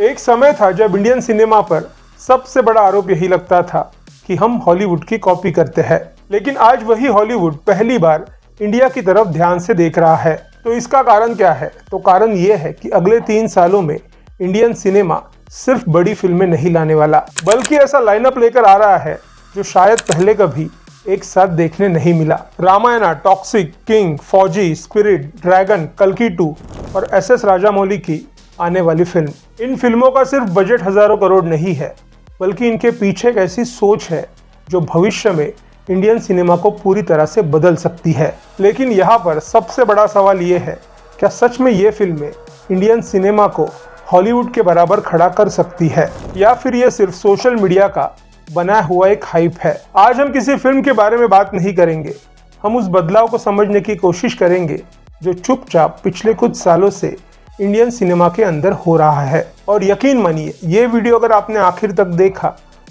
एक समय था जब इंडियन सिनेमा पर सबसे बड़ा आरोप यही लगता था कि हम हॉलीवुड की कॉपी करते हैं, लेकिन आज वही हॉलीवुड पहली बार इंडिया की तरफ ध्यान से देख रहा है। तो इसका कारण क्या है? तो कारण ये है कि अगले 3 सालों में इंडियन सिनेमा सिर्फ बड़ी फिल्में नहीं लाने वाला, बल्कि ऐसा लाइनअप लेकर आ रहा है जो शायद पहले कभी एक साथ देखने नहीं मिला। रामायणा, टॉक्सिक, किंग, फौजी, स्पिरिट, ड्रैगन, कल्कि 2 और एस.एस. राजामौली की आने वाली फिल्म। इन फिल्मों का सिर्फ बजट हजारों करोड़ नहीं है, बल्कि इनके पीछे एक ऐसी सोच है जो भविष्य में इंडियन सिनेमा को पूरी तरह से बदल सकती है। लेकिन यहाँ पर सबसे बड़ा सवाल ये है, क्या सच में ये फिल्में इंडियन सिनेमा को हॉलीवुड के बराबर खड़ा कर सकती है, या फिर ये सिर्फ सोशल मीडिया का बनाया हुआ एक हाइप है? आज हम किसी फिल्म के बारे में बात नहीं करेंगे, हम उस बदलाव को समझने की कोशिश करेंगे जो चुपचाप पिछले कुछ सालों से इंडियन सिनेमा के अंदर हो रहा है। और यकीन मानिए, ये वीडियो अगर आपने आखिर तक देखा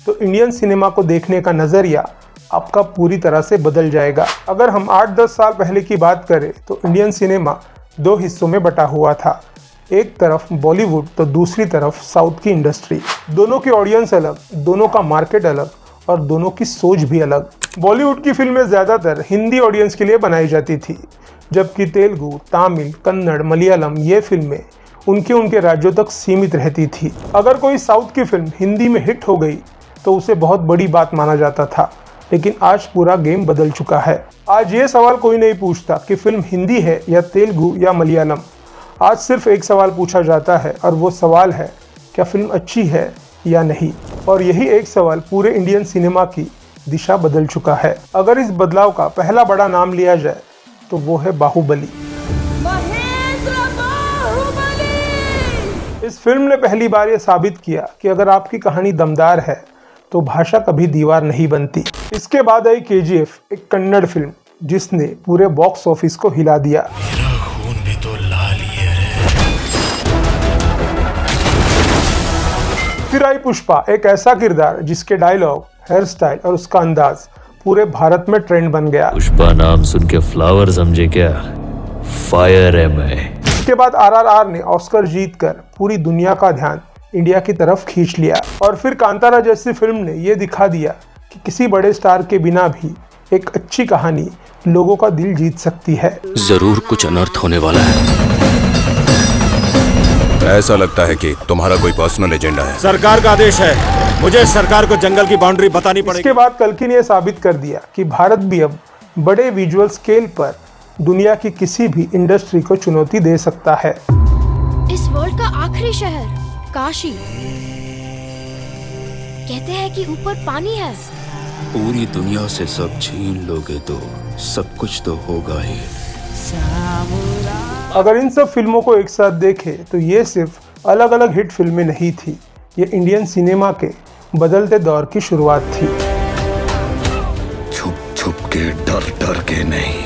तो इंडियन सिनेमा को देखने का नज़रिया आपका पूरी तरह से बदल जाएगा। अगर हम 8-10 साल पहले की बात करें तो इंडियन सिनेमा 2 हिस्सों में बटा हुआ था, एक तरफ बॉलीवुड तो दूसरी तरफ साउथ की इंडस्ट्री। दोनों की ऑडियंस अलग, दोनों का मार्केट अलग और दोनों की सोच भी अलग। बॉलीवुड की फिल्में ज़्यादातर हिंदी ऑडियंस के लिए बनाई जाती थी, जबकि तेलुगु, तमिल, कन्नड़, मलयालम ये फिल्में उनके राज्यों तक सीमित रहती थी। अगर कोई साउथ की फिल्म हिंदी में हिट हो गई तो उसे बहुत बड़ी बात माना जाता था, लेकिन आज पूरा गेम बदल चुका है। आज ये सवाल कोई नहीं पूछता कि फिल्म हिंदी है या तेलुगु या मलयालम। आज सिर्फ एक सवाल पूछा जाता है, और वो सवाल है, क्या फिल्म अच्छी है या नहीं? और यही एक सवाल पूरे इंडियन सिनेमा की दिशा बदल चुका है। अगर इस बदलाव का पहला बड़ा नाम लिया जाए तो वो है बाहुबली। इस फिल्म ने पहली बार ये साबित किया कि अगर आपकी कहानी दमदार है तो भाषा कभी दीवार नहीं बनती। इसके बाद आई KGF, एक कन्नड़ फिल्म जिसने पूरे बॉक्स ऑफिस को हिला दिया। मेरा खून भी तो लाल ही है। फिर आई पुष्पा, एक ऐसा किरदार जिसके डायलॉग, हेयर स्टाइल और उसका अंदाज पूरे भारत में ट्रेंड बन गया। पुष्पा नाम सुन के फ्लावर समझे क्या? फायर है मैं। इसके बाद RRR ने ऑस्कर जीतकर पूरी दुनिया का ध्यान इंडिया की तरफ खींच लिया। और फिर कांतारा जैसी फिल्म ने यह दिखा दिया कि किसी बड़े स्टार के बिना भी एक अच्छी कहानी लोगों का दिल जीत सकती है। जरूर कुछ अनर्थ होने वाला है। ऐसा लगता है कि तुम्हारा कोई पर्सनल एजेंडा है। सरकार का आदेश है, मुझे सरकार को जंगल की बाउंड्री बतानी पड़ेगी। इसके बाद कल्कि ने साबित कर दिया कि भारत भी अब बड़े विजुअल स्केल पर दुनिया की किसी भी इंडस्ट्री को चुनौती दे सकता है। इस वर्ल्ड का आखिरी शहर काशी, कहते हैं कि ऊपर पानी है। पूरी दुनिया से सब छीन लोगे तो सब कुछ तो होगा ही। अगर इन सब फिल्मों को एक साथ देखें तो ये सिर्फ अलग अलग हिट फिल्में नहीं थी, ये इंडियन सिनेमा के बदलते दौर की शुरुआत थी। छुप छुप के, डर डर के नहीं,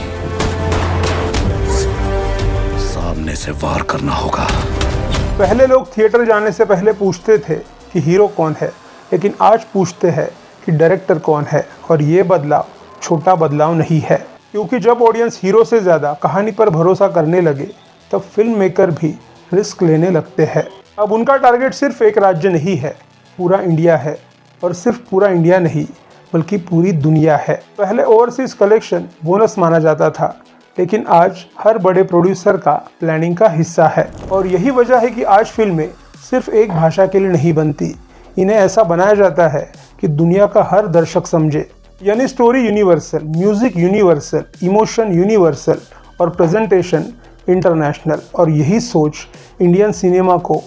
सामने से वार करना होगा। पहले लोग थिएटर जाने से पहले पूछते थे कि हीरो कौन है, लेकिन आज पूछते हैं कि डायरेक्टर कौन है। और ये बदलाव छोटा बदलाव नहीं है, क्योंकि जब ऑडियंस हीरो से ज़्यादा कहानी पर भरोसा करने लगे तब फिल्म मेकर भी रिस्क लेने लगते हैं। अब उनका टारगेट सिर्फ एक राज्य नहीं है, पूरा इंडिया है। और सिर्फ पूरा इंडिया नहीं, बल्कि पूरी दुनिया है। पहले ओवरसीज कलेक्शन बोनस माना जाता था, लेकिन आज हर बड़े प्रोड्यूसर का प्लानिंग का हिस्सा है। और यही वजह है कि आज फिल्में सिर्फ एक भाषा के लिए नहीं बनती, इन्हें ऐसा बनाया जाता है कि दुनिया का हर दर्शक समझे। यानी story universal, music universal, emotion universal और प्रेजेंटेशन इंटरनेशनल। और यही सोच इंडियन सिनेमा को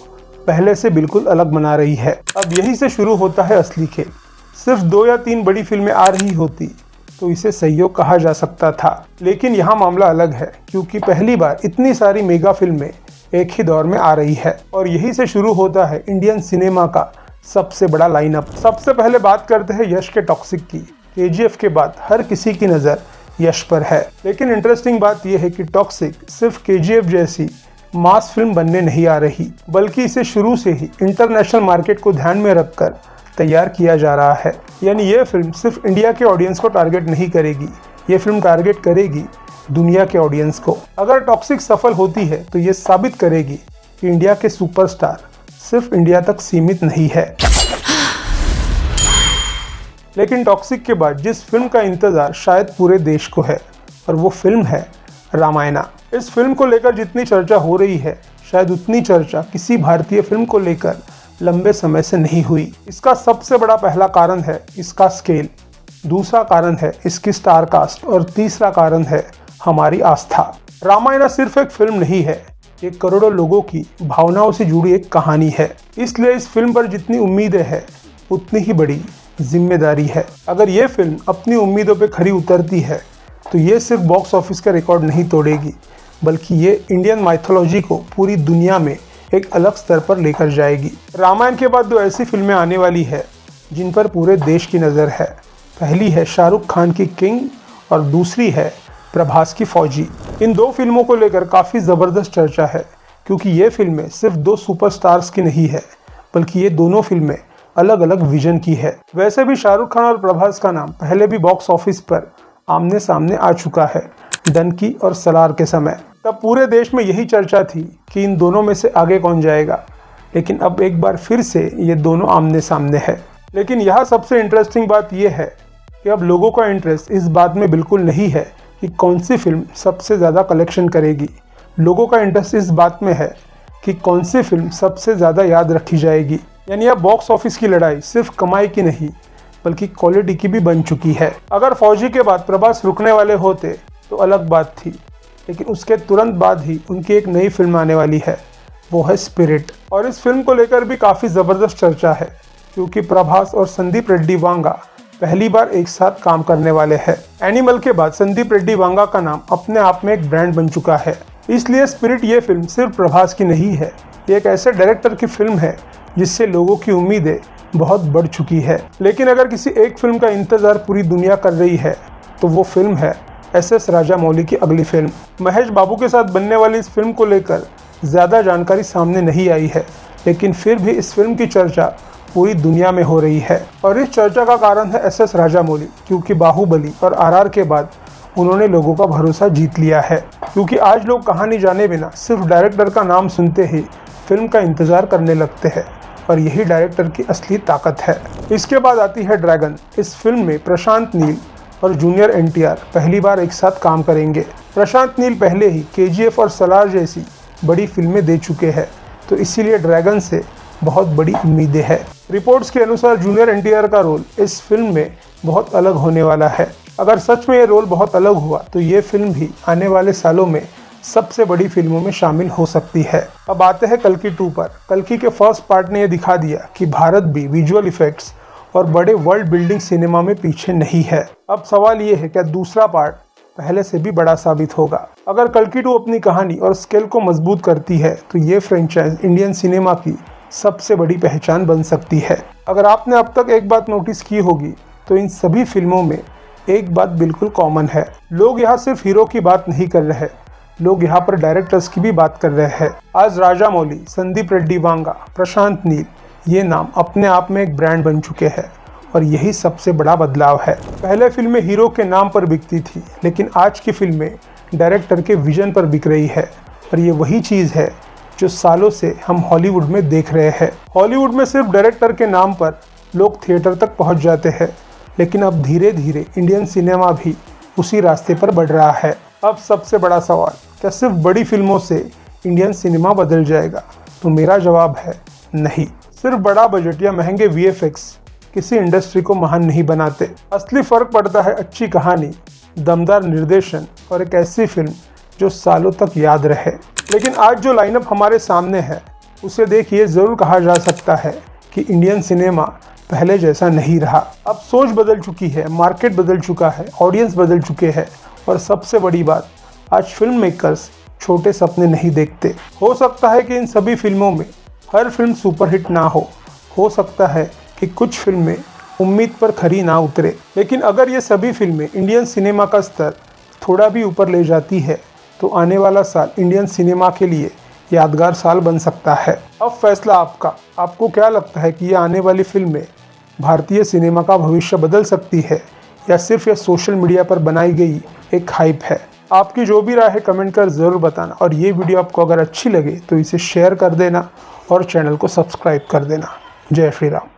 पहले से बिल्कुल अलग बना रही है। अब यही से शुरू होता है असली खेल। सिर्फ 2 या 3 बड़ी फिल्में आ रही होती तो इसे सहयोग कहा जा सकता था, लेकिन यहाँ मामला अलग है, क्योंकि पहली बार इतनी सारी मेगा फिल्में एक ही दौर में आ रही है। और यही से शुरू होता है इंडियन सिनेमा का सबसे बड़ा लाइनअप। सबसे पहले बात करते हैं यश के टॉक्सिक की। KGF के बाद हर किसी की नज़र यश पर है, लेकिन इंटरेस्टिंग बात यह है कि टॉक्सिक सिर्फ KGF जैसी मास फिल्म बनने नहीं आ रही, बल्कि इसे शुरू से ही इंटरनेशनल मार्केट को ध्यान में रखकर तैयार किया जा रहा है। यानी ये फिल्म सिर्फ इंडिया के ऑडियंस को टारगेट नहीं करेगी, ये फिल्म टारगेट करेगी दुनिया के ऑडियंस को। अगर टॉक्सिक सफल होती है तो ये साबित करेगी कि इंडिया के सुपरस्टार सिर्फ इंडिया तक सीमित नहीं है। लेकिन टॉक्सिक के बाद जिस फिल्म का इंतजार शायद पूरे देश को है और वो फिल्म है रामायणा। इस फिल्म को लेकर जितनी चर्चा हो रही है शायद उतनी चर्चा किसी भारतीय फिल्म को लेकर लंबे समय से नहीं हुई। इसका सबसे बड़ा पहला कारण है इसका स्केल, दूसरा कारण है इसकी स्टार कास्ट और तीसरा कारण है हमारी आस्था। रामायणा सिर्फ एक फिल्म नहीं है, ये करोड़ों लोगों की भावनाओं से जुड़ी एक कहानी है। इसलिए इस फिल्म पर जितनी उम्मीदें हैं उतनी ही बड़ी जिम्मेदारी है। अगर ये फिल्म अपनी उम्मीदों पे खरी उतरती है तो ये सिर्फ बॉक्स ऑफिस का रिकॉर्ड नहीं तोड़ेगी, बल्कि ये इंडियन माइथोलॉजी को पूरी दुनिया में एक अलग स्तर पर लेकर जाएगी। रामायण के बाद दो ऐसी फिल्में आने वाली है जिन पर पूरे देश की नज़र है। पहली है शाहरुख खान की किंग और दूसरी है प्रभास की फौजी। इन दो फिल्मों को लेकर काफ़ी ज़बरदस्त चर्चा है, क्योंकि ये फिल्में सिर्फ दो सुपरस्टार्स की नहीं है, बल्कि ये दोनों फिल्में अलग अलग विजन की है। वैसे भी शाहरुख खान और प्रभास का नाम पहले भी बॉक्स ऑफिस पर आमने सामने आ चुका है, डंकी और सलार के समय। तब पूरे देश में यही चर्चा थी कि इन दोनों में से आगे कौन जाएगा, लेकिन अब एक बार फिर से ये दोनों आमने सामने है। लेकिन यहाँ सबसे इंटरेस्टिंग बात यह है कि अब लोगों का इंटरेस्ट इस बात में बिल्कुल नहीं है कि कौन सी फिल्म सबसे ज़्यादा कलेक्शन करेगी। लोगों का इंटरेस्ट इस बात में है कि कौन सी फिल्म सबसे ज़्यादा याद रखी जाएगी। यानी अब बॉक्स ऑफिस की लड़ाई सिर्फ कमाई की नहीं बल्कि क्वालिटी की भी बन चुकी है। अगर फौजी के बाद प्रभास रुकने वाले होते तो अलग बात थी, लेकिन उसके तुरंत बाद ही उनकी एक नई फिल्म आने वाली है, वो है स्पिरिट। और इस फिल्म को लेकर भी काफ़ी ज़बरदस्त चर्चा है, क्योंकि प्रभास और संदीप रेड्डी वांगा पहली बार एक साथ काम करने वाले हैं। एनिमल के बाद संदीप रेड्डी वांगा का नाम अपने आप में एक ब्रांड बन चुका है। इसलिए स्पिरिट ये फिल्म सिर्फ प्रभास की नहीं है, ये एक ऐसे डायरेक्टर की फिल्म है जिससे लोगों की उम्मीदें बहुत बढ़ चुकी है। लेकिन अगर किसी एक फिल्म का इंतज़ार पूरी दुनिया कर रही है तो वो फिल्म है एस राजामौली की अगली फिल्म। महेश बाबू के साथ बनने वाली इस फिल्म को लेकर ज़्यादा जानकारी सामने नहीं आई है, लेकिन फिर भी इस फिल्म की चर्चा पूरी दुनिया में हो रही है। और इस चर्चा का कारण है एस राजामौली, क्योंकि बाहुबली और RR के बाद उन्होंने लोगों का भरोसा जीत लिया है। क्योंकि आज लोग कहानी जाने बिना सिर्फ डायरेक्टर का नाम सुनते ही फिल्म का इंतज़ार करने लगते हैं, और यही डायरेक्टर की असली ताकत है। इसके बाद आती है ड्रैगन। इस फिल्म में प्रशांत नील और जूनियर NTR पहली बार एक साथ काम करेंगे। प्रशांत नील पहले ही KGF और सलार जैसी बड़ी फिल्में दे चुके हैं, तो इसीलिए ड्रैगन से बहुत बड़ी उम्मीदें हैं। रिपोर्ट्स के अनुसार जूनियर NTR का रोल इस फिल्म में बहुत अलग होने वाला है। अगर सच में ये रोल बहुत अलग हुआ तो ये फिल्म भी आने वाले सालों में सबसे बड़ी फिल्मों में शामिल हो सकती है। अब आते हैं कल्कि 2 पर। कल्कि के फर्स्ट पार्ट ने यह दिखा दिया कि भारत भी विजुअल इफेक्ट्स और बड़े वर्ल्ड बिल्डिंग सिनेमा में पीछे नहीं है। अब सवाल ये है, क्या दूसरा पार्ट पहले से भी बड़ा साबित होगा? अगर कल्कि 2 अपनी कहानी और स्केल को मजबूत करती है तो ये फ्रेंचाइज इंडियन सिनेमा की सबसे बड़ी पहचान बन सकती है। अगर आपने अब तक एक बात नोटिस की होगी तो इन सभी फिल्मों में एक बात बिल्कुल कॉमन है। लोग यहाँ सिर्फ हीरो की बात नहीं कर रहे, लोग यहाँ पर डायरेक्टर्स की भी बात कर रहे हैं। आज राजामौली, संदीप रेड्डी वांगा, प्रशांत नील, ये नाम अपने आप में एक ब्रांड बन चुके हैं, और यही सबसे बड़ा बदलाव है। पहले फिल्में हीरो के नाम पर बिकती थी, लेकिन आज की फिल्में डायरेक्टर के विजन पर बिक रही है, और ये वही चीज़ है जो सालों से हम हॉलीवुड में देख रहे हैं। हॉलीवुड में सिर्फ डायरेक्टर के नाम पर लोग थिएटर तक पहुंच जाते हैं, लेकिन अब धीरे धीरे इंडियन सिनेमा भी उसी रास्ते पर बढ़ रहा है। अब सबसे बड़ा सवाल, क्या सिर्फ बड़ी फिल्मों से इंडियन सिनेमा बदल जाएगा? तो मेरा जवाब है नहीं। सिर्फ बड़ा बजट या महंगे VFX किसी इंडस्ट्री को महान नहीं बनाते। असली फ़र्क पड़ता है अच्छी कहानी, दमदार निर्देशन और एक ऐसी फिल्म जो सालों तक याद रहे। लेकिन आज जो लाइनअप हमारे सामने है उसे देख ये ज़रूर कहा जा सकता है कि इंडियन सिनेमा पहले जैसा नहीं रहा। अब सोच बदल चुकी है, मार्केट बदल चुका है, ऑडियंस बदल चुके हैं, और सबसे बड़ी बात, आज फिल्म मेकर्स छोटे सपने नहीं देखते। हो सकता है कि इन सभी फिल्मों में हर फिल्म सुपरहिट ना हो सकता है कि कुछ फिल्में उम्मीद पर खरी ना उतरे, लेकिन अगर ये सभी फिल्में इंडियन सिनेमा का स्तर थोड़ा भी ऊपर ले जाती है तो आने वाला साल इंडियन सिनेमा के लिए यादगार साल बन सकता है। अब फैसला आपका। आपको क्या लगता है कि ये आने वाली फिल्में भारतीय सिनेमा का भविष्य बदल सकती है, या सिर्फ यह सोशल मीडिया पर बनाई गई एक हाइप है? आपकी जो भी राय है कमेंट कर ज़रूर बताना, और ये वीडियो आपको अगर अच्छी लगे तो इसे शेयर कर देना और चैनल को सब्सक्राइब कर देना। जय श्री राम।